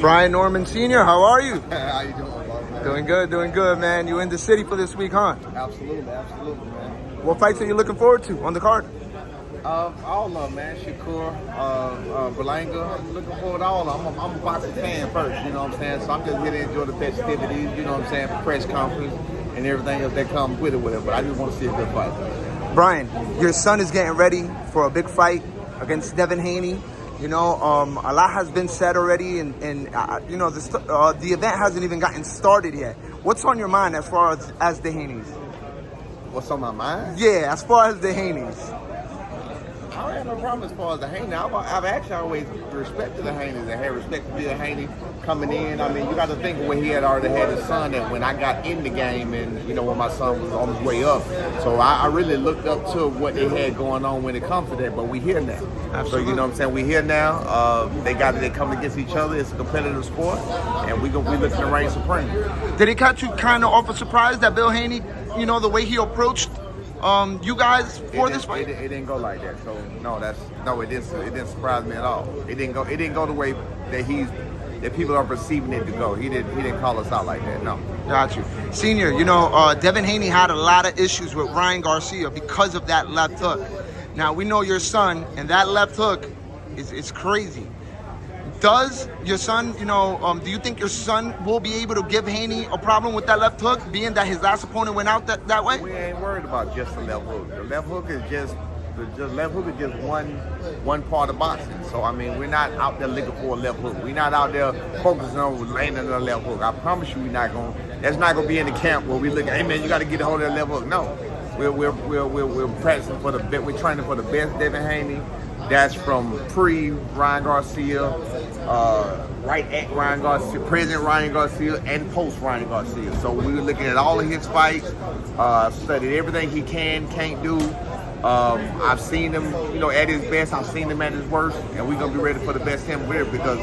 Brian Norman Sr., how are you? How you doing, bro, man? Doing good, man. You in the city for this week, huh? Absolutely, man. What fights are you looking forward to on the card? All of them, man. Shakur, Berlanga. I'm looking forward to all of them. I'm a boxing fan first, you know what I'm saying? So I'm just here to enjoy the festivities, you know what I'm saying, press conference and everything else that comes with it, whatever. But I just want to see a good fight. Brian, your son is getting ready for a big fight against Devin Haney. You know, a lot has been said already, and you know, the event hasn't even gotten started yet. What's on your mind as far as the Haneys? What's on my mind? Yeah, as far as the Haneys. I don't have no problem as far as the Haney. I've actually always respected the Haneys and had respect for Bill Haney coming in. I mean, you got to think of when he had already had his son, and when I got in the game and, you know, when my son was on his way up. So I really looked up to what they had going on when it comes to that, but we here now. Absolutely. So, you know what I'm saying? We here now. They come against each other. It's a competitive sport, and we looking to reign supreme. Did it catch you kind of off a surprise that Bill Haney, you know, the way he approached you guys for this fight? It didn't go like that. So it didn't surprise me at all. It didn't go the way that people are perceiving it to go. He didn't call us out like that. No. Got you. Senior, you know, Devin Haney had a lot of issues with Ryan Garcia because of that left hook. Now we know your son, and that left hook is crazy. Does your son, you know, do you think your son will be able to give Haney a problem with that left hook, being that his last opponent went out that way? We ain't worried about just the left hook. The left hook is just one part of boxing. So I mean, we're not out there looking for a left hook. We're not out there focusing on landing a left hook. I promise you, that's not gonna be in the camp where we look at, hey man, you got to get a hold of that left hook. No, we're practicing for the best. We're training for the best Devin Haney. That's from pre-Ryan Garcia, right at Ryan Garcia, present Ryan Garcia, and post-Ryan Garcia. So we were looking at all of his fights, studied everything he can't do. I've seen him, you know, at his best. I've seen him at his worst, and we're gonna be ready for the best him here, because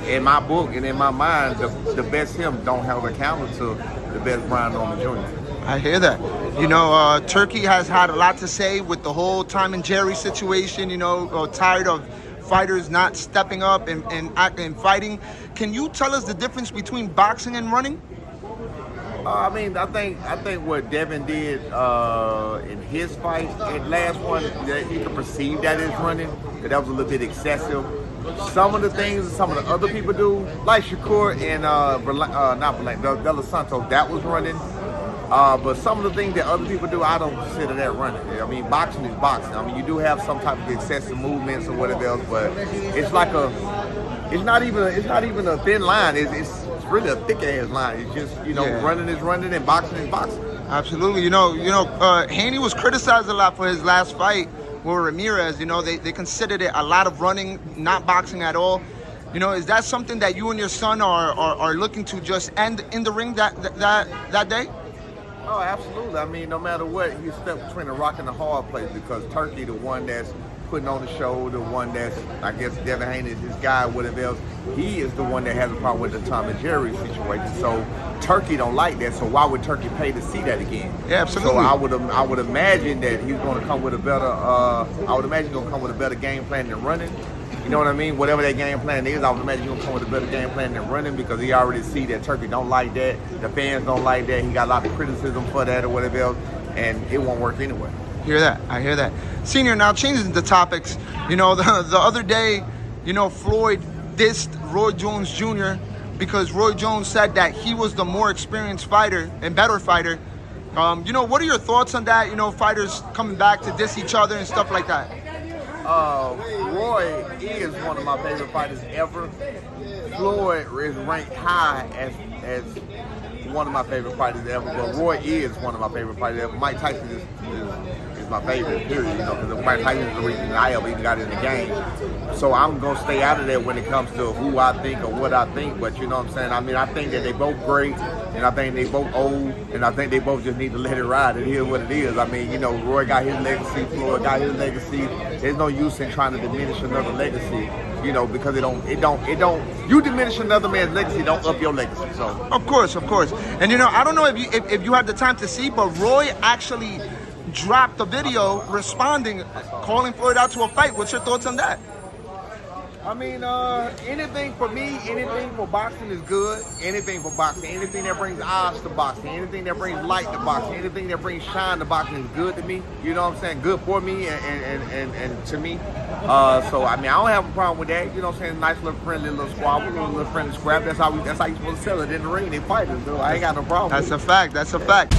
in my book and in my mind, the best him don't have a counter to the best Brian Norman Jr. I hear that. You know, Turki has had a lot to say with the whole Tom and Jerry situation, you know, tired of fighters not stepping up and fighting. Can you tell us the difference between boxing and running? I mean, I think what Devin did in his fight, at last one, that you can perceive that as running, because that was a little bit excessive. Some of the things that some of the other people do, like Shakur and Dela Santos, that was running. But some of the things that other people do, I don't consider that running. I mean, boxing is boxing. I mean, you do have some type of excessive movements or whatever else, but it's not even a thin line. It's really a thick ass line. It's just, you know, running is running and boxing is boxing. Absolutely. You know, Haney was criticized a lot for his last fight with Ramirez. You know, they considered it a lot of running, not boxing at all. You know, is that something that you and your son are looking to just end in the ring that day? Oh, absolutely. I mean, no matter what, he's stuck between a rock and a hard place, because Turki, the one that's putting on the show, the one that's, I guess, Devin Haney is his guy, whatever else, he is the one that has a problem with the Tom and Jerry situation. So Turki don't like that. So why would Turki pay to see that again? Yeah, absolutely. So I would imagine that he's going to come with a better game plan than running. You know what I mean? Whatever that game plan is, I would imagine he's going to come with a better game plan than running, because he already see that Turki don't like that. The fans don't like that. He got a lot of criticism for that or whatever else, and it won't work anyway. I hear that. Senior, now changing the topics, you know, the other day, you know, Floyd dissed Roy Jones Jr. because Roy Jones said that he was the more experienced fighter and better fighter. You know, what are your thoughts on that? You know, fighters coming back to diss each other and stuff like that. Roy is one of my favorite fighters ever. Floyd is ranked high as one of my favorite fighters ever, but Roy is one of my favorite fighters ever. Mike Tyson is my favorite, period, you know, because Mike Tyson is the reason I ever even got in the game. So I'm going to stay out of there when it comes to who I think or what I think, but you know what I'm saying? I mean, I think that they both great, and I think they both old, and I think they both just need to let it ride. It is what it is. I mean, you know, Roy got his legacy, Floyd got his legacy. There's no use in trying to diminish another legacy, you know, because you diminish another man's legacy, don't up your legacy. So Of course. And you know, I don't know if you had the time to see, but Roy actually dropped a video responding, calling Floyd out to a fight. What's your thoughts on that? I mean, anything for me, anything for boxing is good. Anything for boxing, anything that brings eyes to boxing, anything that brings light to boxing, anything that brings shine to boxing is good to me. You know what I'm saying? Good for me and to me. So I mean, I don't have a problem with that. You know what I'm saying? Nice little friendly little squabble, little friendly scrap. That's how you supposed to sell it in the ring. They fighters, though. I ain't got no problem. That's a fact. That's a fact.